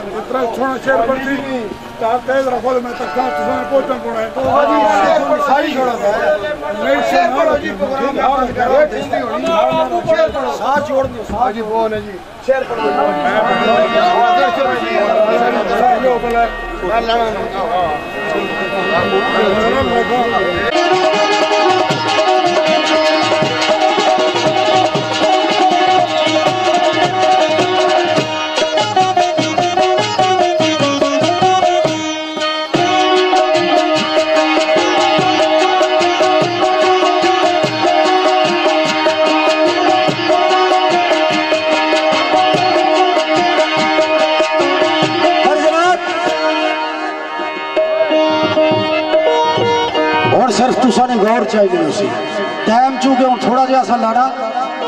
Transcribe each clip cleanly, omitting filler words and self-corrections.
इतना छोटा शेर पड़ती तार तेज रखो मैं तक था तुझे पहुंचना पड़ा है सारी छोड़ा था नहीं शेर पढ़ो जी प्रोग्राम साथ छोड़ दो साथ जी वो है जी शेर पढ़ो तुसाने गौर चाहिए उसी टाइम चूके हूँ थोड़ा जहा लाड़ा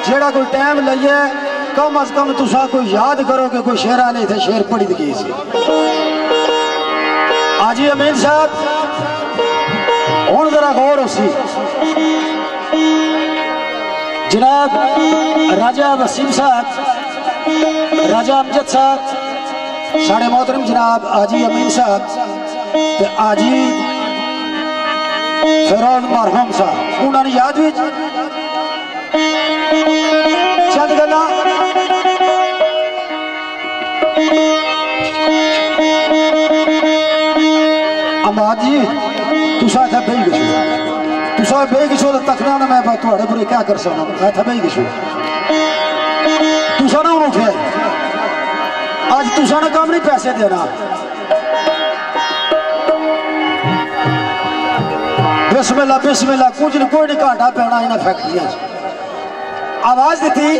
जेड़ा कोई टाइम लइए कम अज कम तुसा कोई याद करो कि कोई शेरा नहीं थे शेर पढ़ी गई सी आजी अमीन साहब हूँ जरा गौर उसी जनाब राजा वसीम साहब राजा अमजद साहब साढ़े मोहतरम जनाब आजी अमीन साहब आजी फिरौन मरहूम साहब उन्होंने याद भी चंद गल्लां अमाद जी तुसा इत्थे बेही गए तुसा बेही गए तो तकना ना मैं थोड़े पर क्या कर सकता मैं इत्थे बेही गए तुसा ना हूं उठे अज तुसा ने काम नहीं पैसे देना बिस्मिल्लाह बिस्मिल्लाह कुछ नहीं कोई नहीं घाटा पैना इन्हें फैक्ट्रियां आवाज दी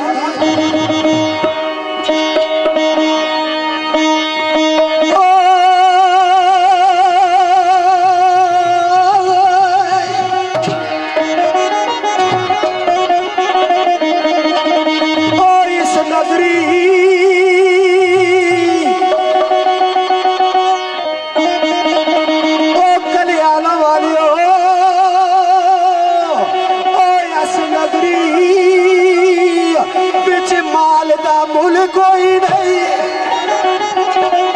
कोई नहीं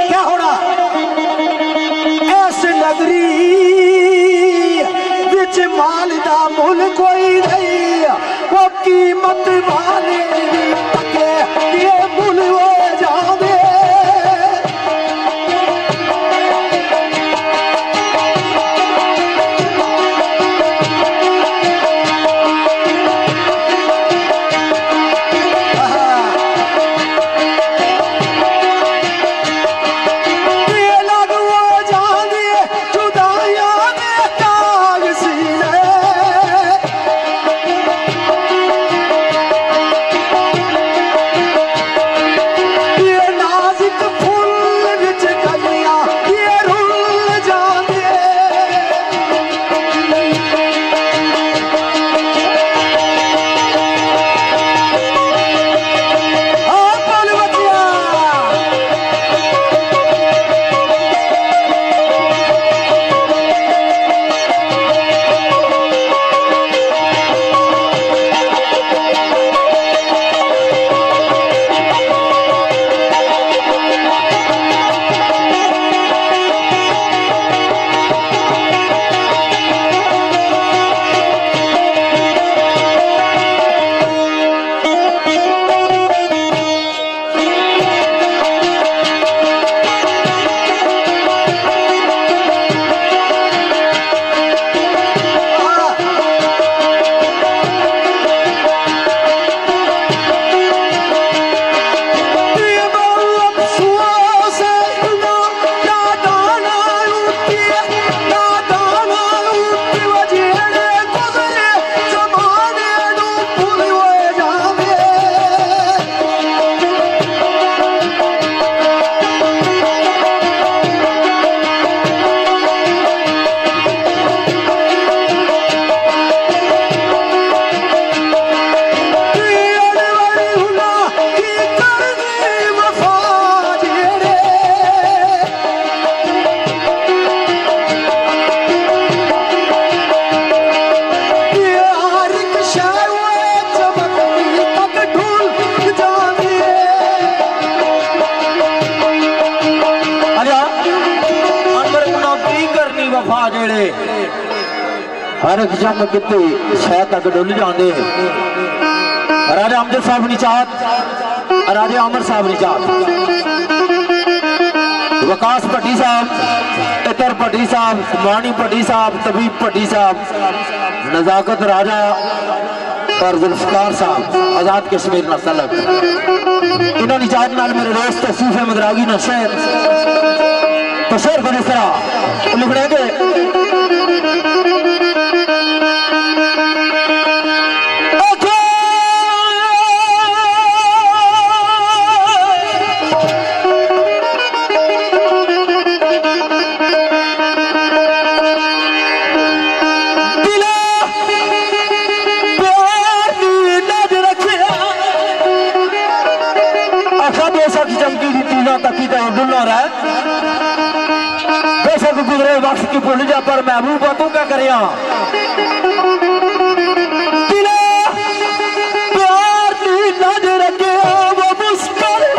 क्या होना ऐस नगरी बिच माल दा मुल कोई नहीं वो कीमत वाले के ये मुल हो जावे वफा जेड़े हर एक जंग किते शह तक डुल जाते राजा अमजद साहब निचात राजा अमर साहब निचात वकास भट्टी साहब इतर भट्टी साहब मानी भट्टी साहब तबीब भट्टी साहब नजाकत राजा और जुल्फकार साहब आजाद कश्मीर ना तलब इन्होंने जात नाल मेरे दोस्त सूफे मदरागी ना शेर तो शेर को इस तरह लिखने बेशक गुजरे वक्त की भूल जा पर महबूबा तू क्या करिया प्यार दी नजर रखे वो मुस्कुर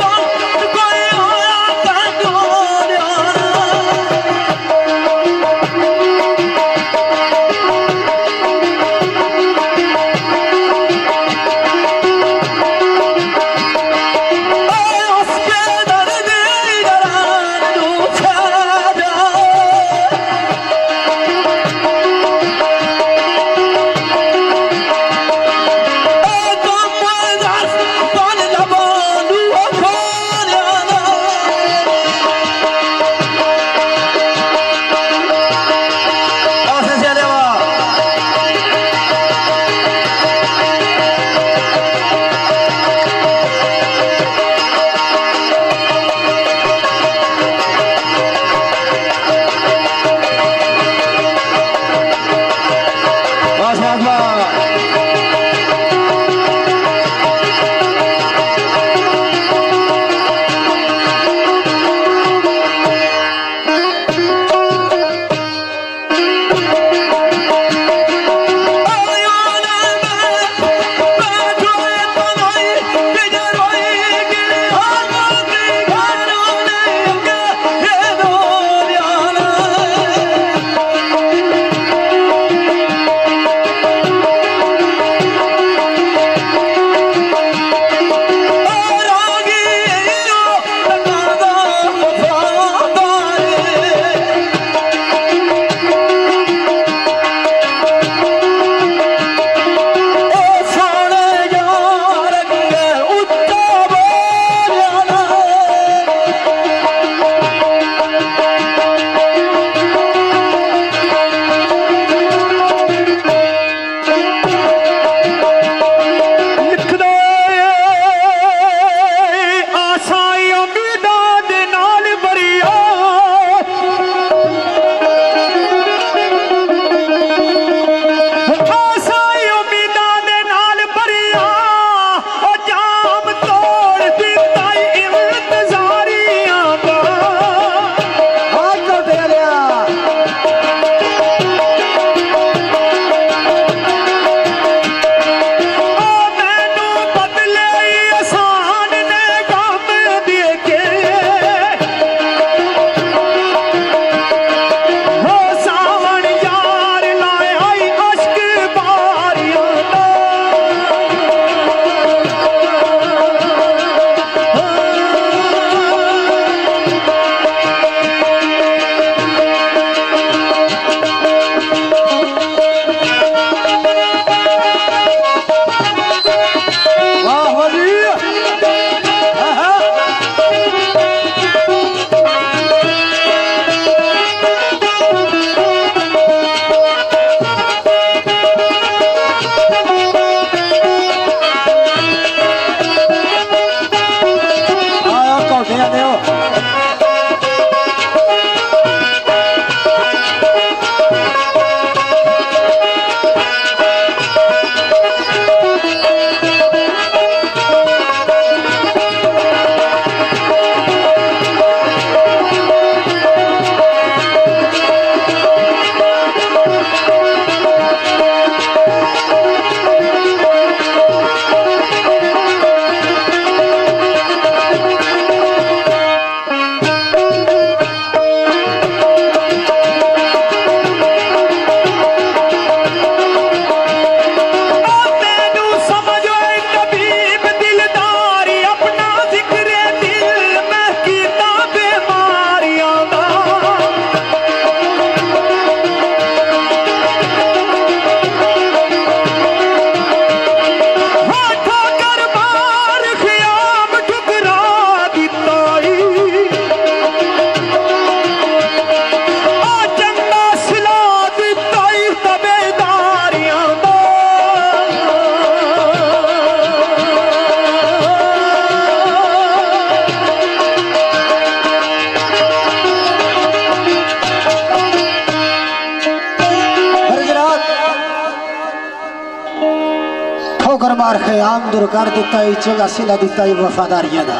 यार ख्याम दूर कर दिता चंगा सिला दिता वफादारियां दा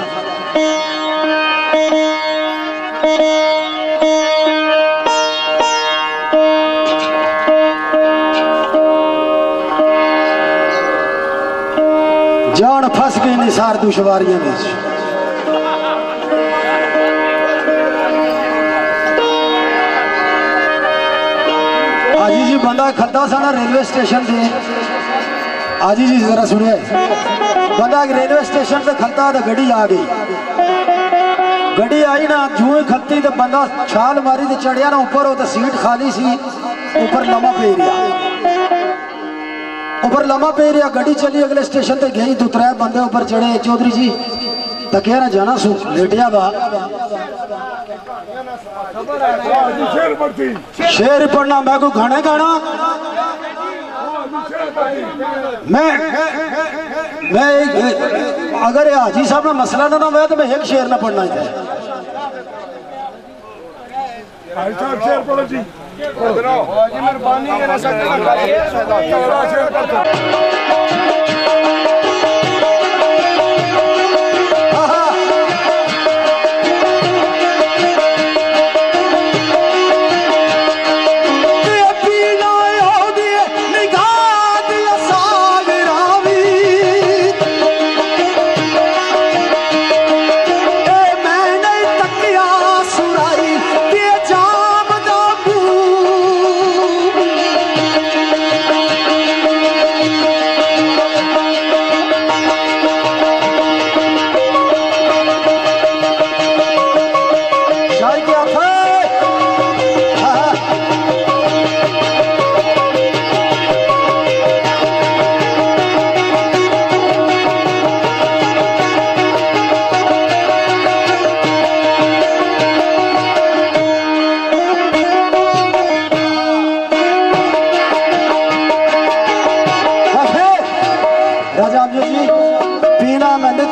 जान फस गई निसार दुश्वारियां में आजी जी बंदा खद्दा सा ना रेलवे स्टेशन पे आजी जी जरा सुनिए बंदा रेलवे स्टेशन पे खद्दा तो गड्डी आ गई गड्डी आई ना जूं ही खत्ती तो बंदा छाल मारी तो चढ़िया ना ऊपर हो तो सीट खाली सी ऊपर लम्हा पे रहा ऊपर लम्हा पे रहा गड्डी चली अगले स्टेशन पे गई दो त्रै बंदे ऊपर चढ़े चौधरी जी तकिया ना जाना सू लेटिया बा शेर पढ़ना मैं को गाने गाना मैं अगर हाजी साहब ना मसला ना हुआ तो मैं एक शेर ना पढ़ना है शेर पढ़ो जी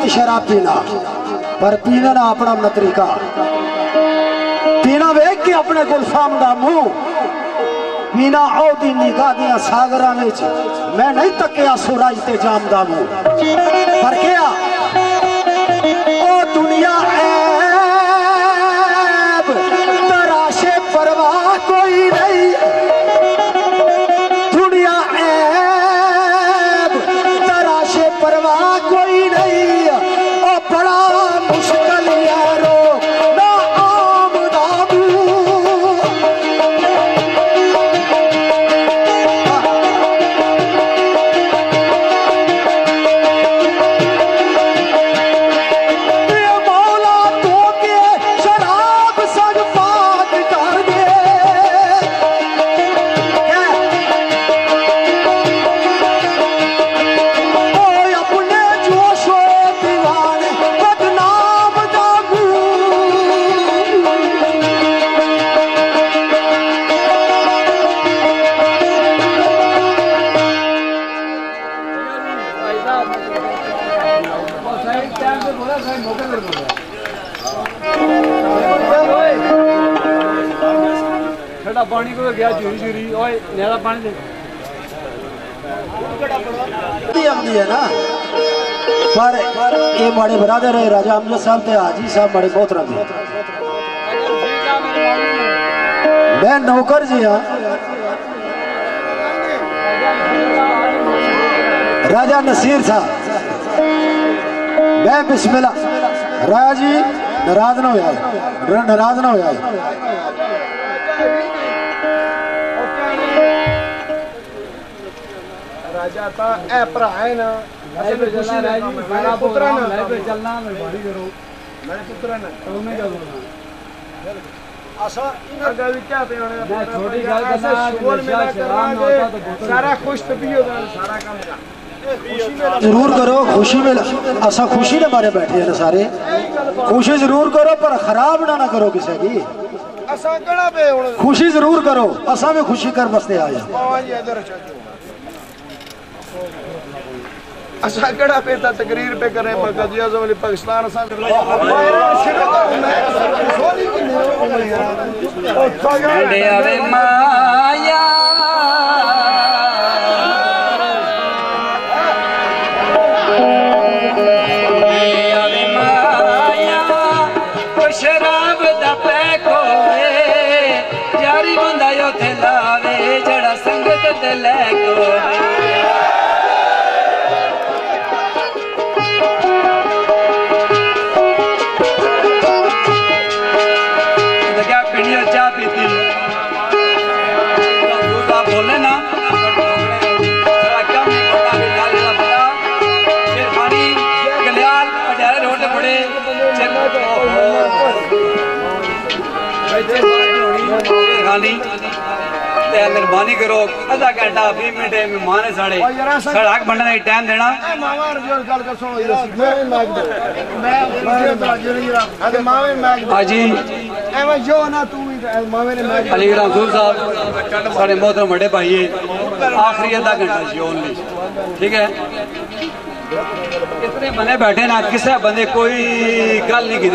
शराब पीना पर पीना ना अपना अपना तरीका पीना वेख के अपने गुलफाम दा मुंह पीना औदी निगाह दिया सागरां विच मैं नहीं तकिया सुराई ते जाम दा मुंह पर क्या ओ दुनिया ऐब तराशे परवाह कोई नहीं दुनिया ऐब तराशे परवाह कोई नहीं बड़ा मुश्किल यारो ना आमदाबू मौला तो के शराब सग पाक कर दे अपने जोशो दीवाने पानी को गया चूरी चूरी ज़्यादा पानी दे है ना पर ये बड़े बरादर है राजा अमजद साहब ते हाजी साहब बड़े बहुत रंगे मैं नौकर जी हाँ राजा नसीर साहब मैं बिस्मिल्लाह राजा जी नाराज ना होया राजा ता ए भरा है ना मेरा पुत्र ना चलना मेहरबानी करो मेरे पुत्र ना तो मैं क्या बोलना आशा अगर भी क्या पे मैं छोटी गल करना बोल मिला करांगे सारा खुश तबीयत होगा सारा काम का जरूर करो खुशी में असा खुशी ने मारे बैठे हैं सारे खुशी जरूर करो पर खराब ना करो किसी की असा कड़ा पे खुशी जरूर करो असा भी खुशी कर बसते आए असा कड़ा पे तकरीर पे करें मरकज़ी आज़म अली पाकिस्तान मेहरबानी करो आधा घंटा 20 मिनट मेहमान है साढ़े हक बनने का टाइम देना हाजी अली रसूल साहब साढ़े मोहतरम बड़े भाई है आखिरी आधा घंटा जी ओनली ठीक है इतने बने बैठे ना किसी बंदे कोई गल नहीं की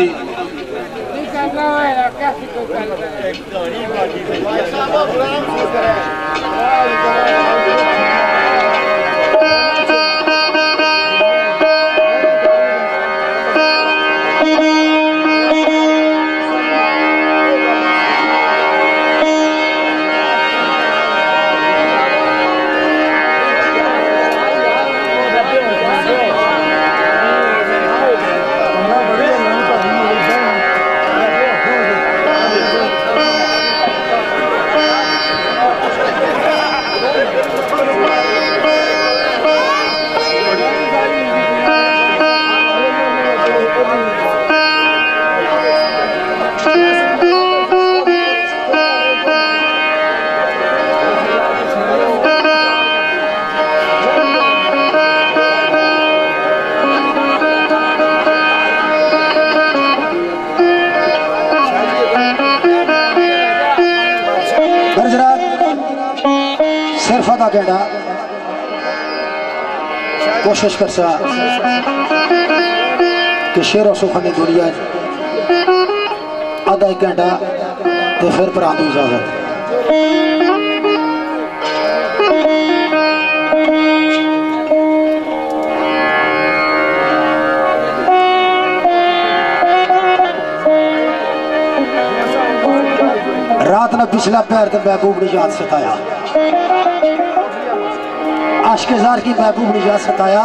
कहना कोशिश कर सा कि शेर और सुखनी दुनिया आधा एक घंटा तो फिर पर आदू इजाजत रात ने पिछला पैर तो महबूब ने याद सताया आशिक़-ए-ज़ार की महबूब ने याद सताया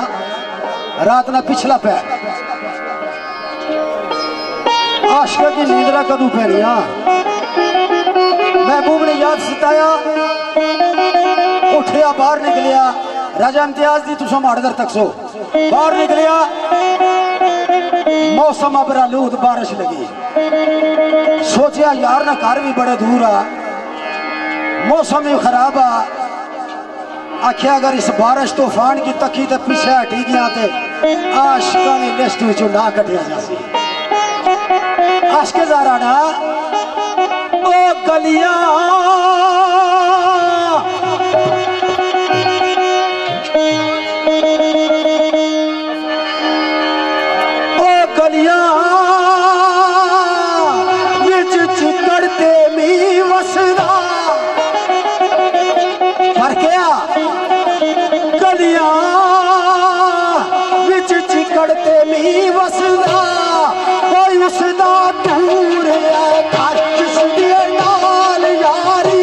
रात ने पिछला पैर आशिक़ की नींदरा कदू पैनिया महबूब ने याद सताया उठिया बाहर निकलिया राजा इम्तियाज दी तुसा माड़दर तक सो बाहर निकलिया मौसम अब आलूद बारिश लगी सोचा यार ना घर भी बड़े दूर आ मौसम भी खराब आ आखिया अगर इस बारिश तूफान की तकी ते पीछे हटी गया ते आशिकां दी लिस्ट विचों ना कटिया जासी आशिक़-ए-ज़ार ना ओ गलियां ओ गलियां विच चिकड़ते मी वसदा पर क्या गलियां विच चिकड़ते मी वसदा कोई उसदा दूर है जिसदी नाल यारी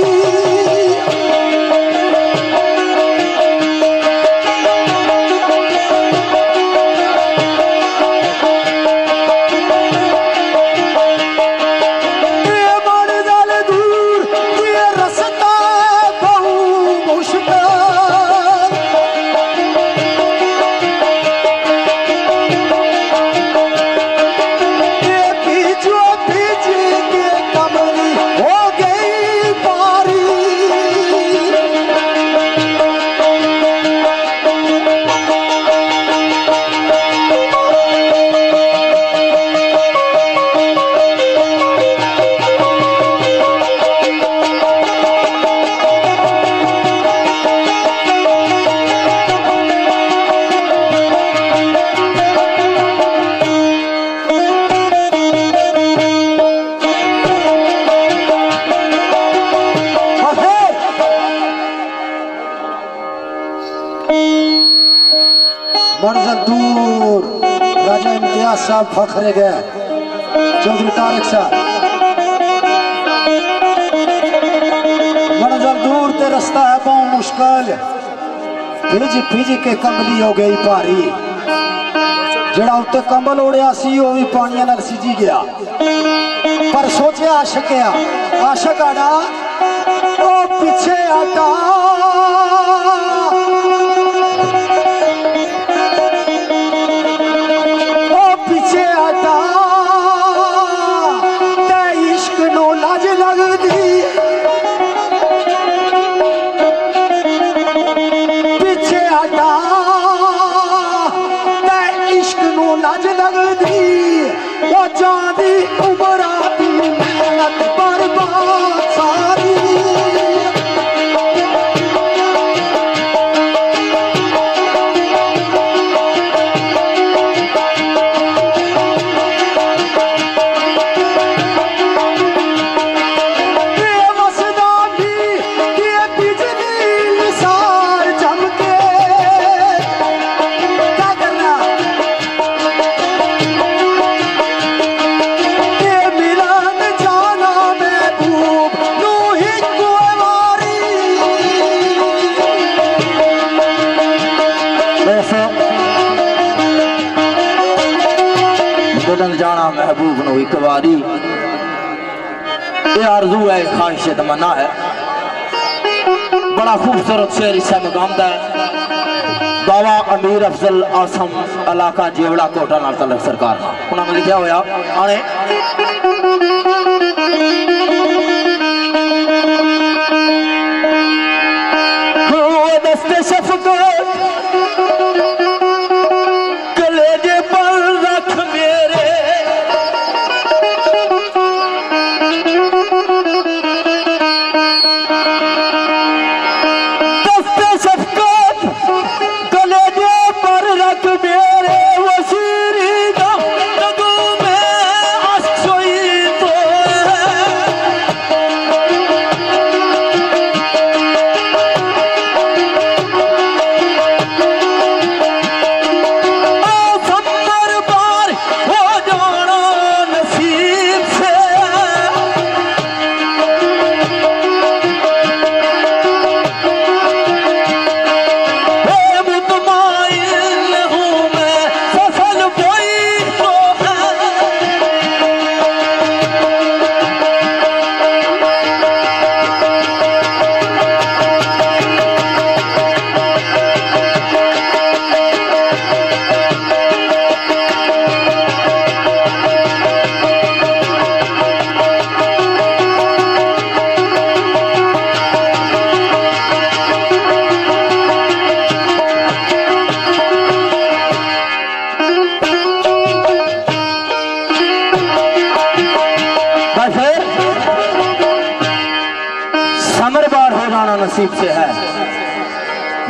साहब फखरे गए चौधरी तारिक साहब मंजिल दूर ते रास्ता है बहुत मुश्किल भिज भिज के कमली हो गई भारी जड़ा उत्ते कंबल ओढ़िया सी वो भी पानिया नाल सिजी गया पर सोचे आशिक आड़ा ओ पीछे हटा इश्क नो लाज महबूब नो एक बारी ये आरजू है, ख्वाहिश तमन्ना है। बड़ा खूबसूरत शेर इससे मकाम है। बाबा अमीर अफजल आसम इलाका जेवड़ा कोटा नाल तलक सरकार उन्होंने लिखा होया आने दस्ते शफकत कलेजे पर रख मेरे नसीब से है,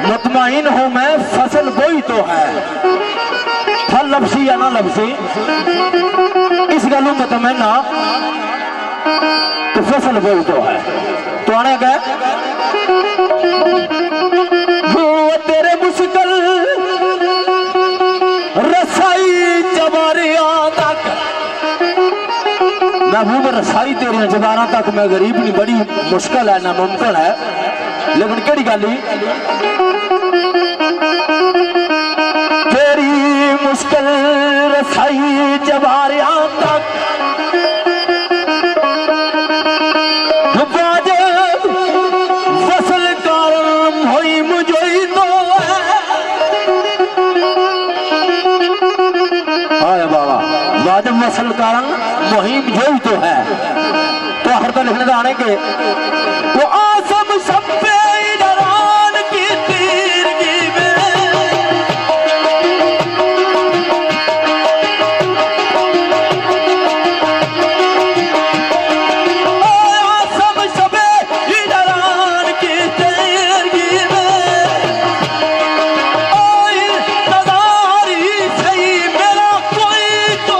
मुतमईन हूं मैं फसल बोई तो है, फल लबसी या ना लबसी इस गलू मुतमईना तो फसल बोई तो है। तो आने गए वो तेरे मुश्किल रसाई जबारियां तक महबूब रसाई तेरिया जबारा तक मैं गरीब नहीं, बड़ी मुश्किल है, नामुमकिन है। लेकिन केड़ी गल तेरी मुश्किल रसाई जबारिया तक फसल कारण हुई मुझे तो है बाबा वाजब फसल कारण मुहिम जो तो है। तो हर तो लिखने आने के वो आसम सब पे डरान की तीरगी में आसम सब डरान की तीरगी में नजारी सही मेरा कोई तो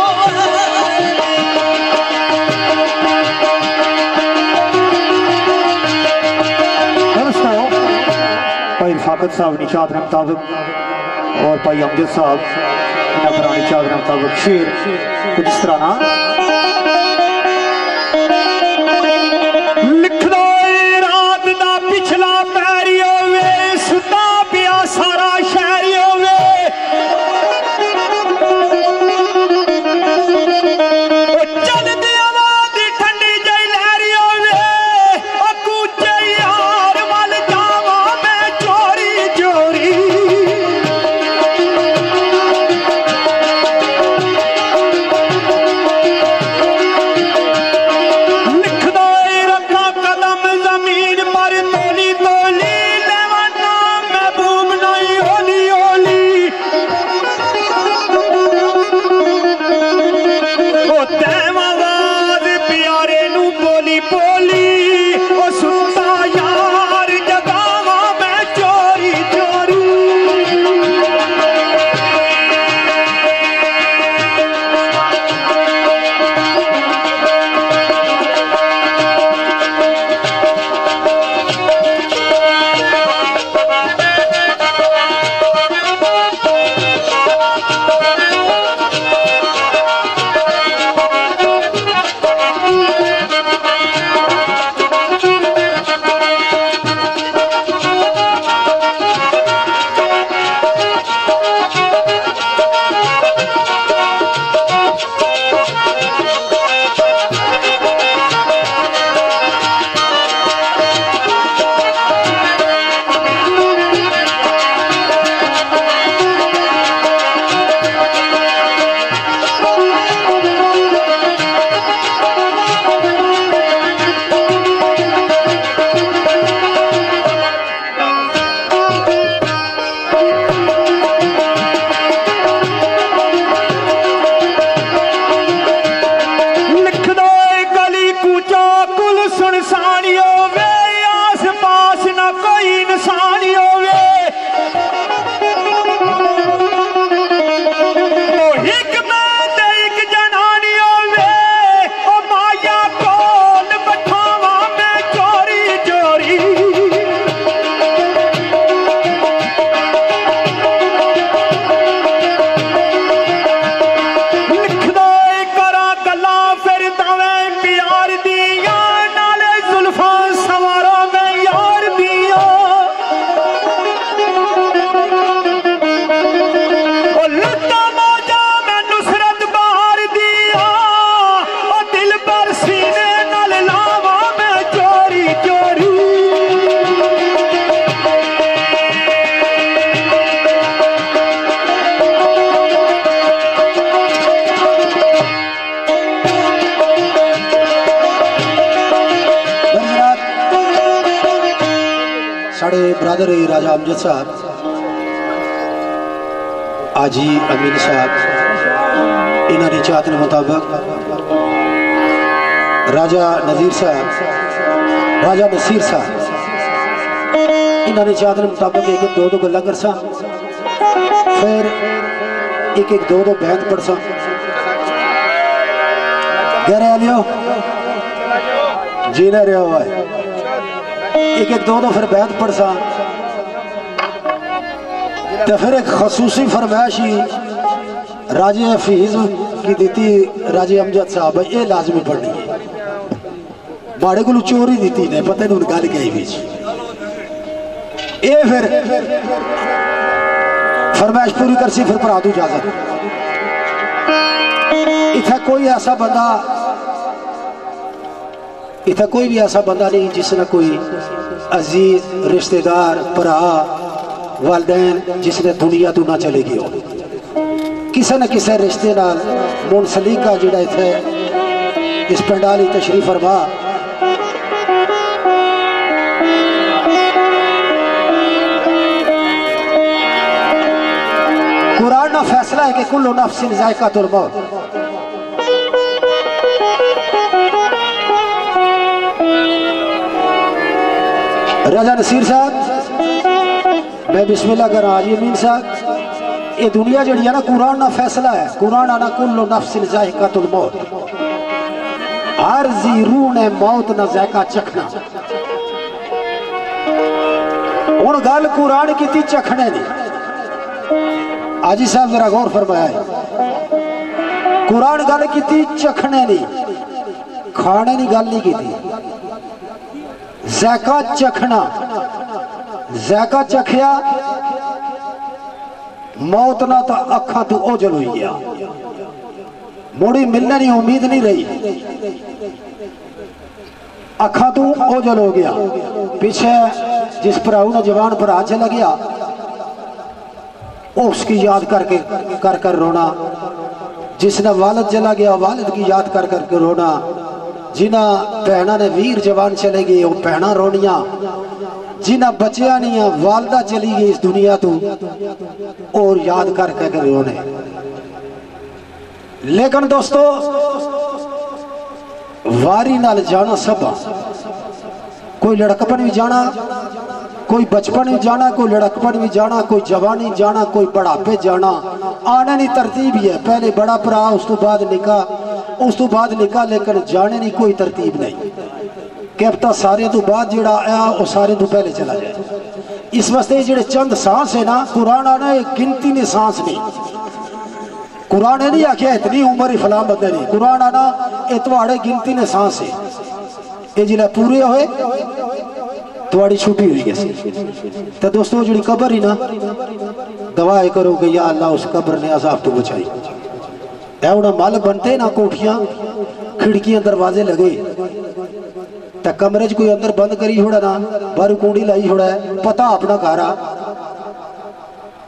फाकत साहब निशात के मुताबिक और भाई अमजद साहब पुरानी चाद के मुताबिक शेर कुछ इस तरह ना लिखदा रात दा पिछला पैरियो वे सुता पिया सारा शहरियो वे चल दी आवाज ठंडी जई लहरियो वे ओ कूचे यार वाल जावा मैं चोरी चोरी इंसानी होवे आस पास ना कोई इंसानी होवे एक मैं ते एक जनानी होवे ओ माया कोल बैठावा मैं चोरी चोरी लिखदा करा गल्ला फिर तवें प्यार दिया नाले जुल्फा सवारा मैं यार दिया ओ लुटा मौजा मैं नुसरत बार दिया ओ दिल पर सीने नाल लावा मैं चोरी चोरी साढ़े ब्रदर राजा अमजद साहब आजी अमीन साहब इन्होंने चाहत के मुताबिक राजा नजीर साहब राजा नसीर साहब इन्होंने चाहत के मुताबिक एक दो दो गल्लां कर सा फिर एक दो दो बैत पढ़ सा कह रहे लियो जीना रहा हुआ है एक दो फिर बैत पढ़ सा तो फिर एक खसूसी फरमाइश ही राजे हफीज की दी राजे अमजद साहब ये लाजमी पढ़नी है माड़े को चोरी दी ने पता नहीं गल कही बीच ये फिर फरमाइश पूरी कर सी फिर भरा दू इजाजत इतना कोई ऐसा बंदा इतना कोई भी ऐसा बंदा नहीं जिसने कोई अजीज रिश्तेदार भरा वालदैन जिसने दुनिया तो ना चले गए हो किसी न किसी रिश्ते नाल मुनसलिक का जिहड़ा इत्थे इस पंडाल तशरीफ फरमा कुरान का फैसला है कि कुल्लु नफ्सिन ज़ायक़ातुल मौत राजा नसीर साहब मैं बिस्मिल्लाह कर आज अमीन साहब ये दुनिया जी है ना कुरान ना फैसला है कुरान आना कुल्लु नफ्सिन ज़ायक़ातुल मौत हर जी रूह ने मौत ना ज़ायक़ा चखना हुण गल कुरान की थी चखने दी आजी साहब जरा गौर फरमाया कुरान गल की थी चखने दी खाने की गल नहीं की थी ज़ायक़ा चखना ज़ायक़ा चखिया मौत ना तो अखा तू ओझल हुई गया मुड़ी मिलने की उम्मीद नहीं रही अखा तू ओझल हो गया पीछे जिस भराऊ ने जवान भरा चला गया उसकी याद करके कर रोना जिसने वालिद चला गया वालिद की याद कर करके रोना जिन्हें भैना ने वीर जवान चले गए वो भैना रोनिया जिन्हें बचिया नहीं है वालदा चली गई इस दुनिया तो और याद कर कर रोने लेकिन दोस्तों वारी नाल जाना सब कोई लड़कपन भी जाना कोई बचपन भी जाना कोई लड़कपन भी जाना कोई जवानी जाना कोई बढ़ापे जाना आने की तरतीब ही है पहले बड़ा भरा उस तो बाद निकाह लेकिन जाने की कोई तरतीब नहीं क्या पता सारे तो बाद जोड़ा आया वो सारे तो पहले चला जाए इस वास्ते जो चंद सांस है ना कुरान आना एक गिनती ने सांस नहीं कुरान ने नहीं आख्या इतनी उम्र ही फलां बंदे नहीं कुरान आना ये थोड़े गिनती ने सांस है ये जिले पूरे होए थोड़ी छुट्टी हुई गई तो दोस्तों जी कब्र ही ना दवा करो कि या अल्लाह उस कब्र ने अजाब तो बचाई एवं मल बनते ना कोठियां खिड़कियां दरवाजे लगे तो कमरे च कोई अंदर बंद करी छोड़ा ना बाहर कुंडी लाई छोड़ा पता अपना घर आ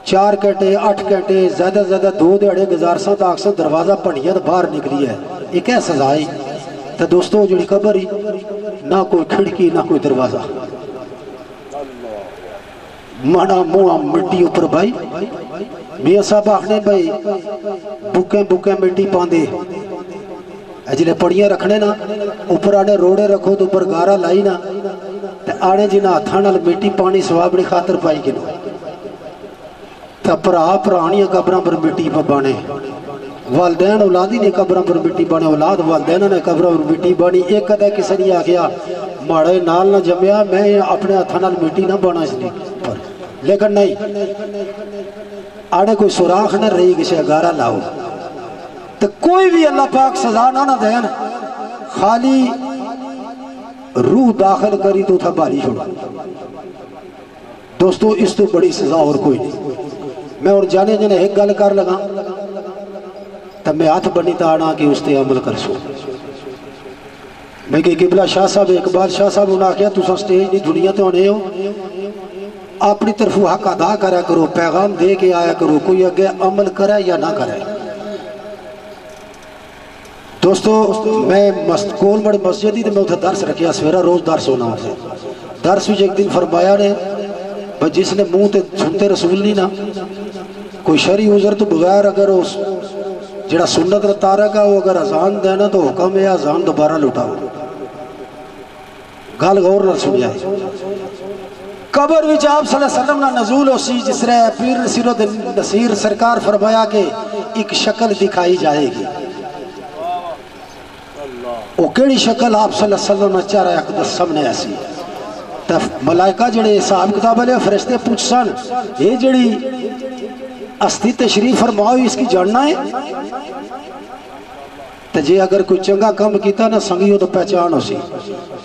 4 घंटे 8 घंटे ज्यादा ज्यादा 2 दिहाड़े गुजारसा तो अक्सर दरवाजा भनिया तो बाहर निकली है एक है सजाई तो दोस्तों जी कब्र ही ना कोई खिड़की ना कोई दरवाजा माना मुआ मिट्टी ऊपर भाई मियां साहब आखने भाई बुके बुके मिट्टी पांदे जिले पड़िया रखने ना ऊपर आने रोड़े रखो तो ऊपर गारा लाई ना ते आने जिन्हें हाथों नाल मिट्टी पानी स्वाबनी खातर पाई कि भरा भरानिया कबरों पर मिट्टी बाने वालदैन औलादी ने कबरों पर मिट्टी बाने औलाद वालदैन ने कबरों पर मिट्टी बानी। एक कदे किसी ने आखिया माड़े नाल ना जमया मैं अपने हाथों नाल मिट्टी ना बना इसलिए पर, लेकिन नहीं आड़े कोई सुराख न रही किसी गारा लाओ तो कोई भी अल्लाह पाक सजा ना देन, खाली रूह दाखिल करी तो था भारी छोड़ा। दोस्तों इस तो बड़ी सजा और कोई नहीं। मैं और जाने जने एक गल कर लगा तब मैं हाथ बनी ताना कि उस अमल कर सो। मैं किबला शाह साहब इकबाल शाह साहब उन्हें आख्या तुम स्टेज की दुनिया तो आने हो, अपनी तरफों हक अदा करा करो, पैगाम दे के आया करो, कोई अगे अमल करे या ना करे। दोस्तों मैं कोलमड़ मस्जिद ही मैं उसे दर्श रखा सवेरा रोज दर्स होना उसे दर्स एक दिन फरमाया ने भाई जिसने मुंह ते सुनते रसूल नहीं ना कोई शरी उजर तो बगैर अगर उस जरा सुन्नत तारक है वो अगर अजान देना तो हुक्म है अजान दोबारा लुटाओ। गल गौर न सुनिया कबर विच आप सल्लल्लाहु अलैहि वसल्लम ना नजूल होसी जिसरे पीर नसीर सरकार फरमाया कि एक शक्ल दिखाई जाएगी। वो केड़ी शक्ल आप सल्लल्लाहु अलैहि वसल्लम ने चारा अकदस सामने ऐसी तो मलाइका जड़े हिसाब किताब वाले फरिश्ते पूछसन ये जड़ी अस्थि तशरीफ फरमाओ इसकी जानना है तो जे अगर कोई चंगा काम किया ना संगी तो पहचान हो सी।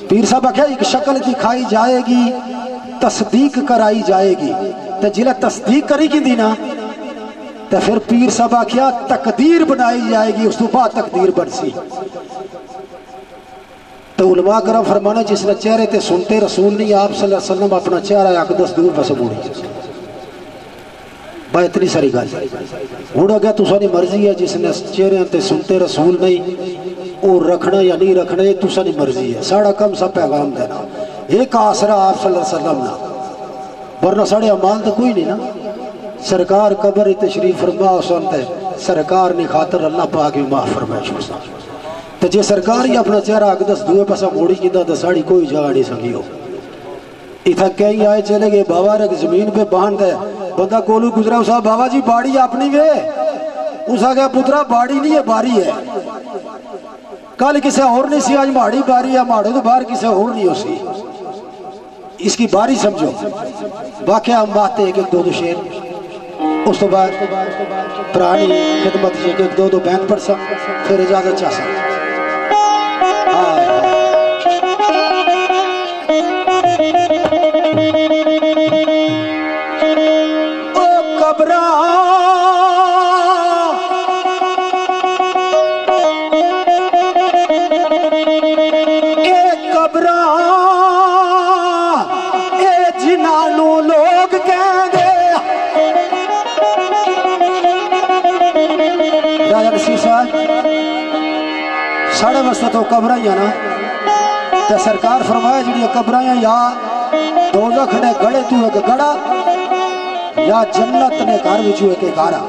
पीर साहब आख्या एक शक्ल दिखाई जाएगी तस्दीक कराई जाएगी तो जिला तस्दीक करी की ना तो फिर पीर साहब आख्या तकदीर बनाई जाएगी उस तो बाद तकदीर बन सी। तो उलमा करा फरमाना जिसने चेहरे ते सुनते रसूल नहीं आप सल्लल्लाहु अलैहि वसल्लम अपना चेहरा अकदस दूर बस मूड़ी भाई इतनी सारी गल हूँ अगर तुसानी मर्जी है जिसने चेहरे ते सुनते रसूल नहीं वो रखना या नहीं रखना ये तुसानी मर्जी है। साड़ा कम सा पैगाम देना एक आसरा आप सल्लल्लाहु अलैहि वसल्लम ना वरना साढ़े अमाल तो कोई नहीं ना। सरकार कबर तशरीफ फरमा सुनते सरकार ने खातर अल्लाह पाक भी माफ फरमाइश तो जे सरकार ही अपना चेहरा अकदस दुए पासा मोड़ी की तो साड़ी कोई जगह नहीं सकी हो। इतना कहीं आए चले गए बाबा रख जमीन पे बांध है बंदा कोलू गुजरा उस बाबा जी बाड़ी अपनी वे उस गया पुत्रा बाड़ी नहीं है बारी है कल किसी और नहीं सी आज माड़ी बारी है माड़े तो बाहर किसी और नहीं हो सी इसकी बारी समझो। वाकया हम बात एक एक दो दो शेर उस तो बाद पुरानी खिदमत एक एक दो दो बैन पढ़ सा फिर इजाजत चाह सा। कबरा कबरा ए जिन्हानू लोग कहंदे राजा नसीर साहब साढ़े वास्ते तो कबरा ही है ना तो सरकार फरमाया जी कबरा या दोज़ख ने गड़े तू एक गड़ा या जन्नत ने घर विचू एक गारा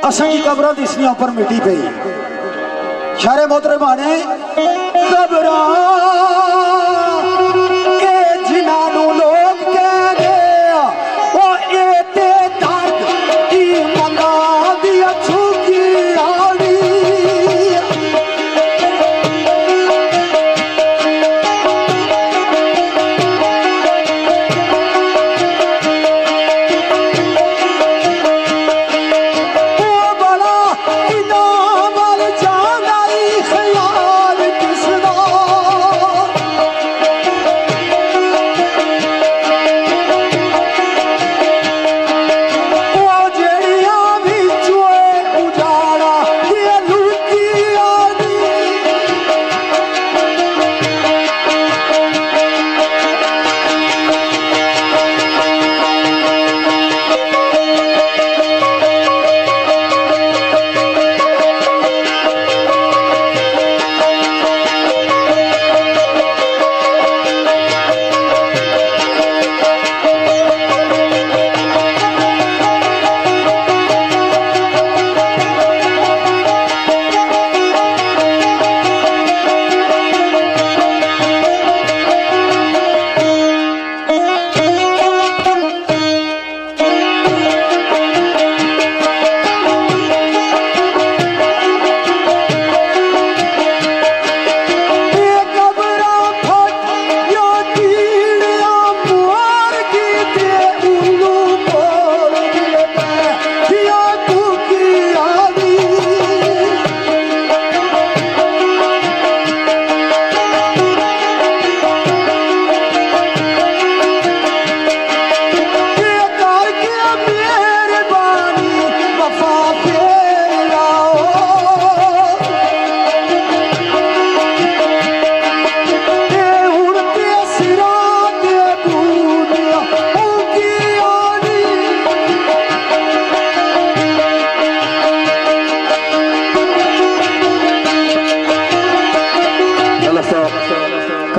असा की कबरों की इसलिए ऊपर मिट्टी पई शारे मोहतरम ने कबरा के जिन्हानू लोग कहंदे ओ ए ते दर्द की मंगा दी छुकी आड़ी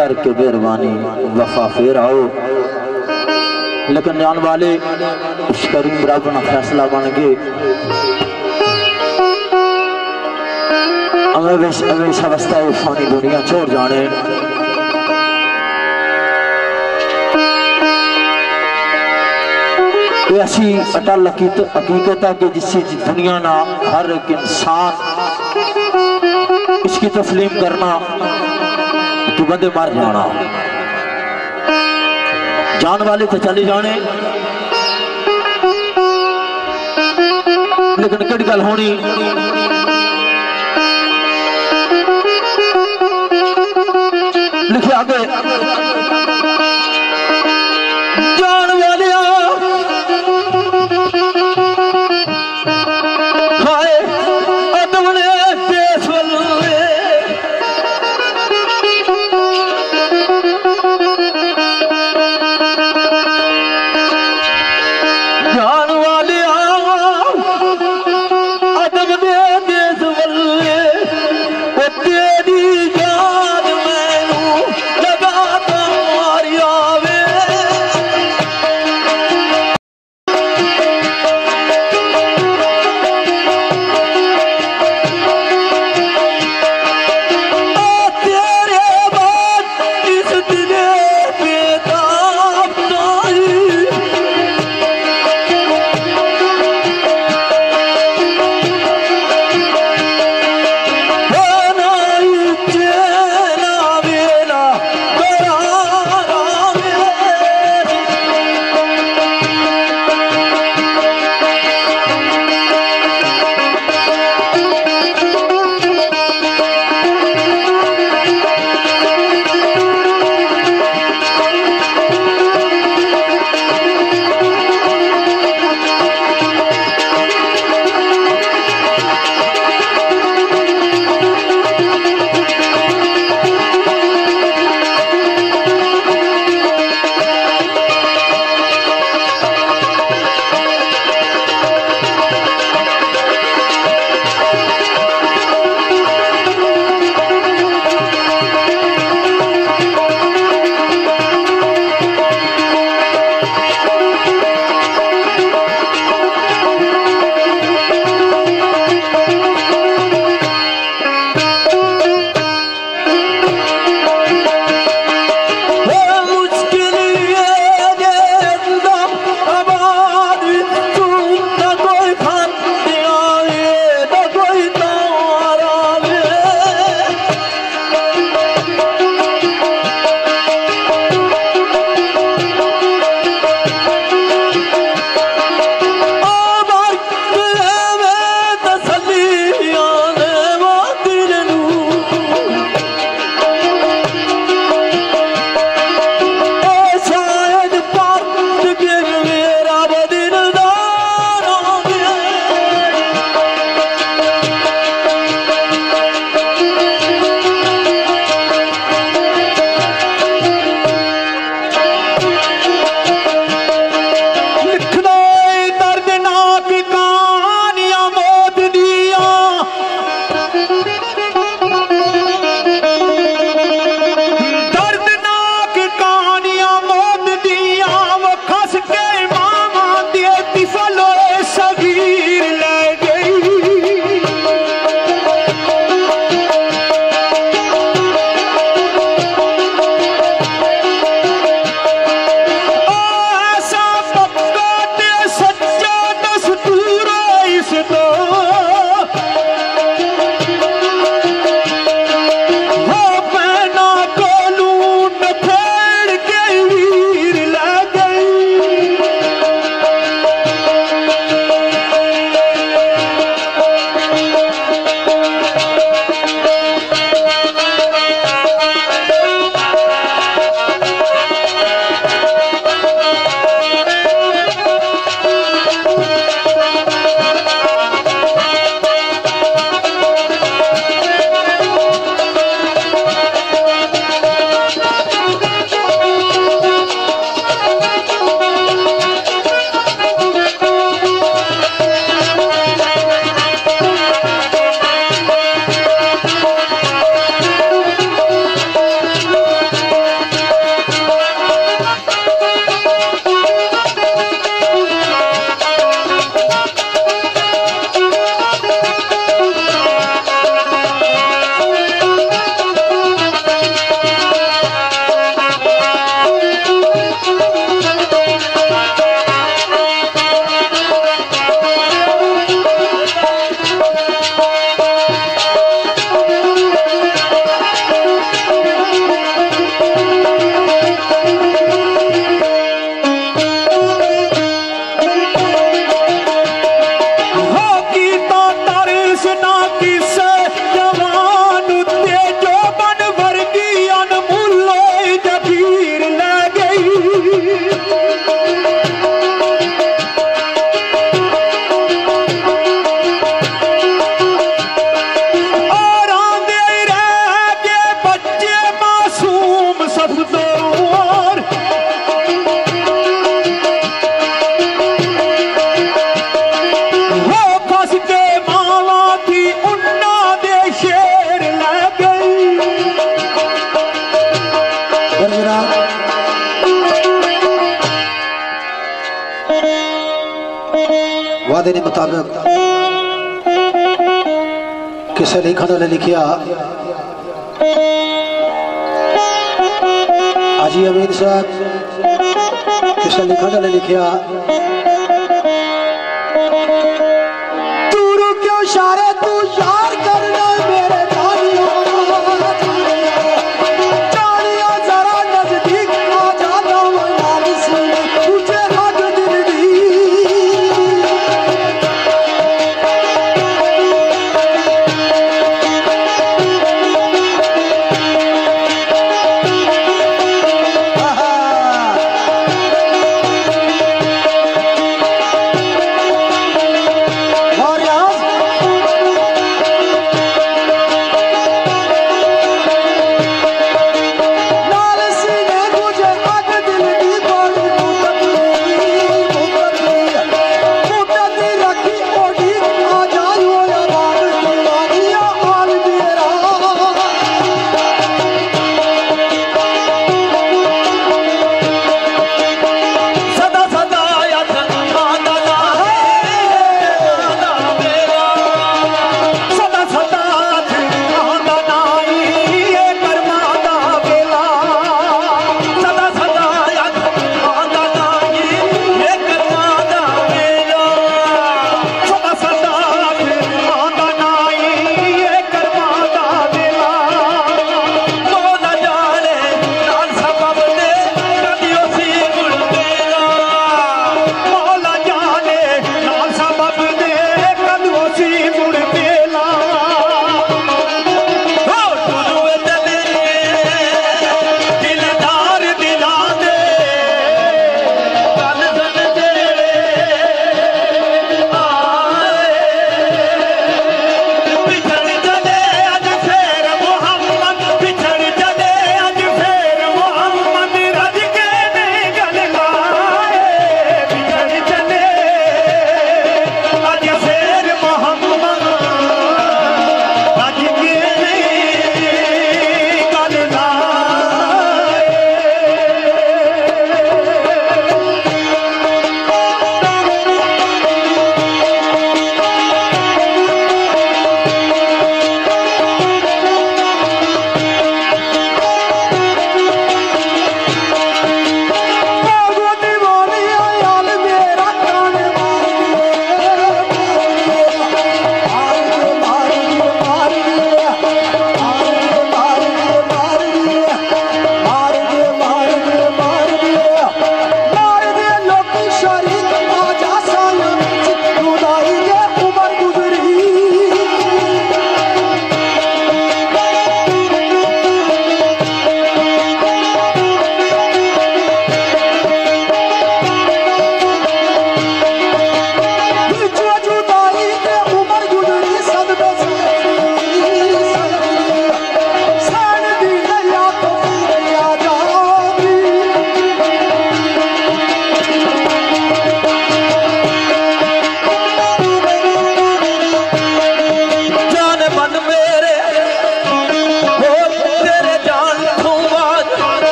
करके मेहरबानी वफा फिर आओ। लेकिन जान वाले उस करीम रब ना फैसला बन गए हमेशा वास्ता फानी दुनिया छोड़ जाने। ऐसी अटल हकीकत है कि जिससे दुनिया ना हर एक इंसान इसकी तस्लीम करना कि बंदे मर जाना, जान वाले तो चले जाने, लेकिन किहड़ी गल होनी लिखे आगे जान वाले हाय अदमने देश वाले जान वाले अदम दे देश वाले वो तेरी जान मैनू लगा मेरा वादे के मुताबिक किसी लिखण ने लिखिया हाजी अमीन साहब किसी लिखण ने लिखिया तू क्यों इशारे तू यार करना मेरे जानिया जरा नजदीक आ जाना यार से तुझे हक दिल दी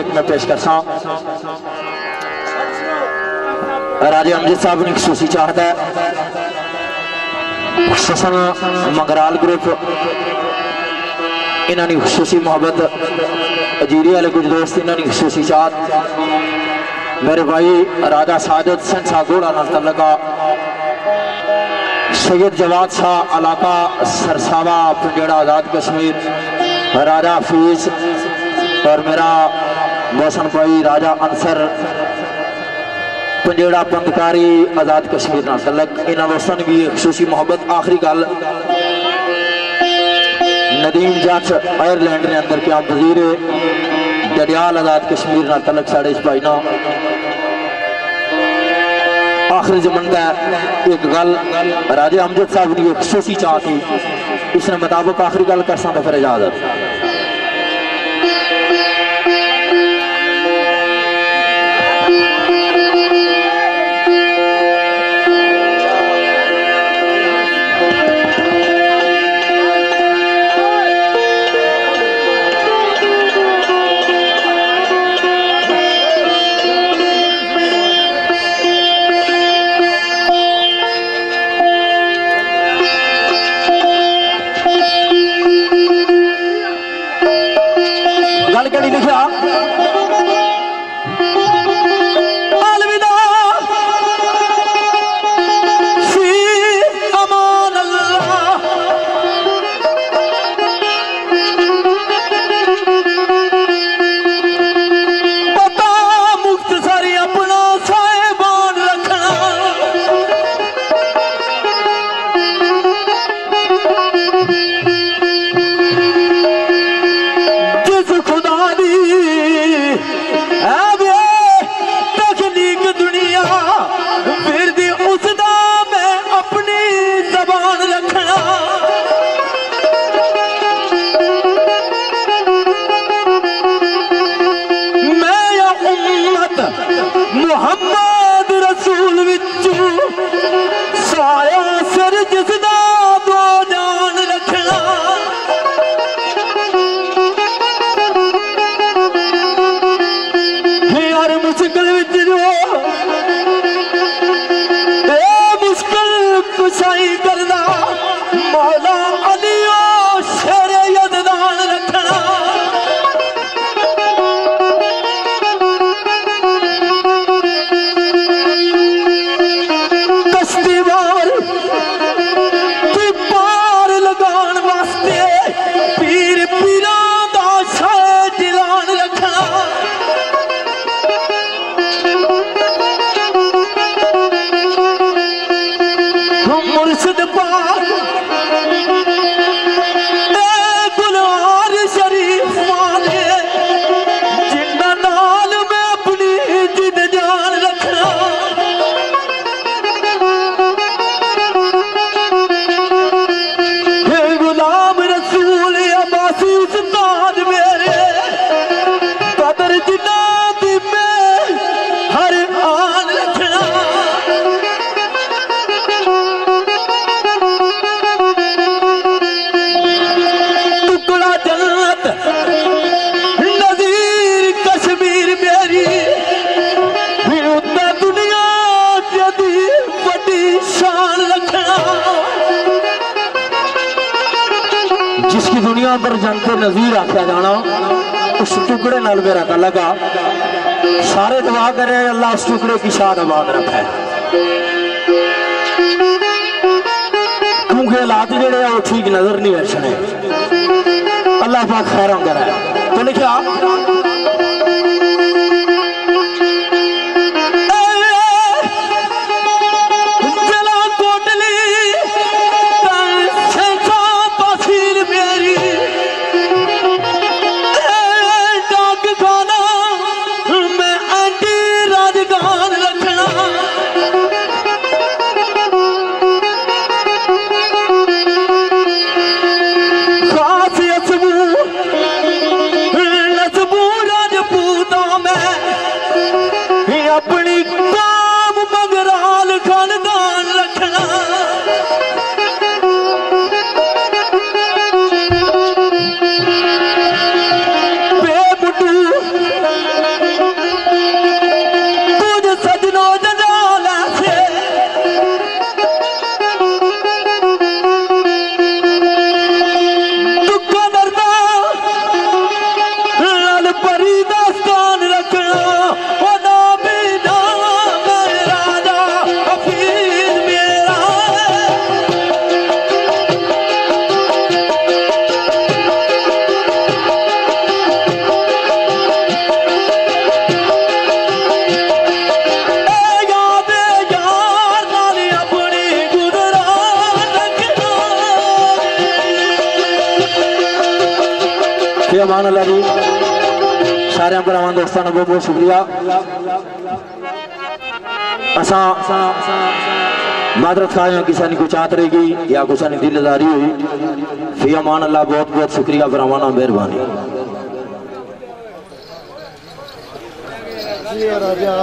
एक में पेश कर सा राजे अमजद साहब ने खसूसी चाहता है ससन मंगराल ग्रुप इन्होंने खसूसी मोहब्बत अजीरी वाले कुछ दोस्त इन्होंने खसूसी चाहत मेरे भाई राजा साजद सन सागोड़ा नाल तल्लका सैयद जवाद शाह इलाका सरसावा पिंडेड़ा आज़ाद कश्मीर राजा हफीज और मेरा मोहसन भाई राजा अंसर पंजेड़ा पंदकारी आज़ाद कश्मीर नाल तल्लक इन्होंने दोस्तों ने भी खसूसी मोहब्बत आखिरी गल नदीम जट आयरलैंड ने अंदर क्या वजीर डडियाल आज़ाद कश्मीर नाल तल्लक साढ़े इस भाई ना आखिरी जमन का एक गल राजे अमजद साहब ने खसूसी चाह थी इसने मुताबिक आखिरी गल कर सकता फिर इजाजत लिखा अलविदा फी अमान अल्लाह पता मुख्तसर अपना साहिबान रखना मोहम्मद रसूल विचू साया सिर जिसदा दो जान रखना हर मुश्किल विच मुश्किल कुशाई करदा मौला अलियो शेरे यददान रखना जिसकी दुनिया पर जनते नजीर आख्या जाना उस टुकड़े नाल मेरा तल्लका सारे दुआ करे अल्लाह उस टुकड़े की शाद आबाद रखा है क्योंकि हालात जेड़े वो ठीक नजर नहीं रखने अल्लाह पाक खैरों करे तो लिखा अमान अल्लाह जी सारे भरावान दोस्तों का बहुत बहुत शुक्रिया। असा मादरत खाए किसी ने कुछ आत रहेगी या कुछ ने दिलदारी हुई फी अमान अल्लाह बहुत बहुत शुक्रिया भरावाना मेहरबानी। राजा